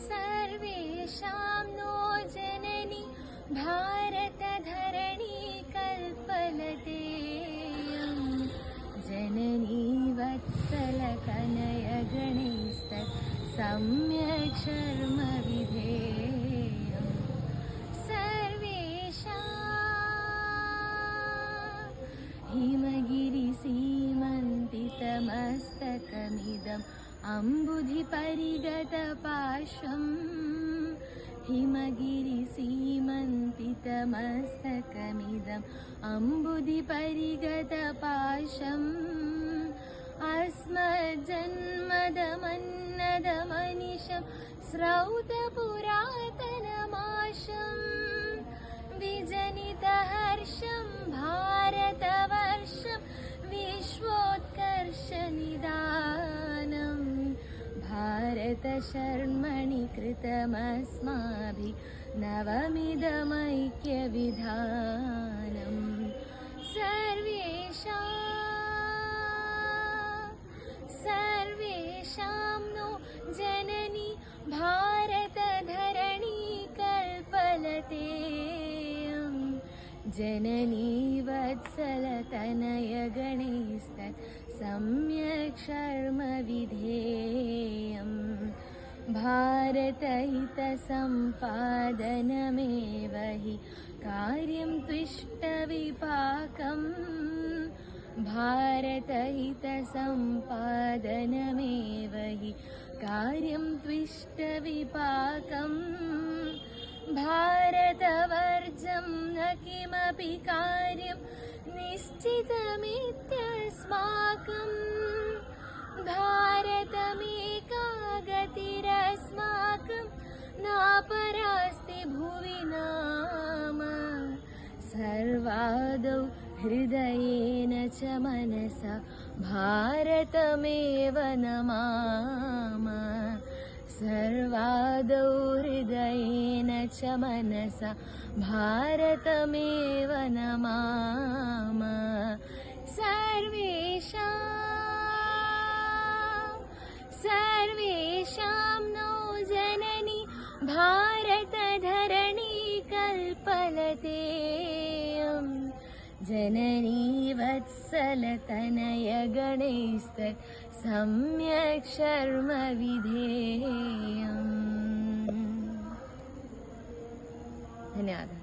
सर्वेषां नो जननी भारतधरणी कल्पलतेयं जननी वत्सलतनयगणैस्तत् सम्यक् शर्म विधेयम् सर्वेषां हिमगिरिसीमन्तितमस्तकमिदम् अम्बुधिपरिगतपाशम् हिमगिरिसीमन्तितमस्तकमिदम् अम्बुधिपरिगतपाशम् अस्मज्जन्मदमन्नदमनिशं स्रौतपुरातनमाशम् विजनितहर्षं भारतवर्षं विश्वोत्कर्षनिदानम् भारतशर्मणि कृतमस्माभिः नवमिदमैक्यविधानम् सर्वेषां नो जननी भारतधरणी कल्पलतेयं जननी वत्सलतनयगणैस्तत् सम्यक् शर्म विधेयम् भारतहितसम्पादनमेव हि कार्यं त्विष्टविपाकम् भारतहितसम्पादनमेव हि कार्यं त्विष्टविपाकम् भारतवर्जं न किमपि कार्यं निश्चितमित्यस्माकम् भारतमेका गतिरस्माकं नापरास्ति भुवि नाम सर्वादौ हृदयेन च मनसा भारतमेव नमामः सर्वादौ हृदयेन च मनसा भारतमेव नमामः सर्वेषां नो जननी भारतधरणी कल्पलतेयं जननी वत्सलतनयगणैस्तत् सम्यक् शर्म विधेयम्। धन्यवाद।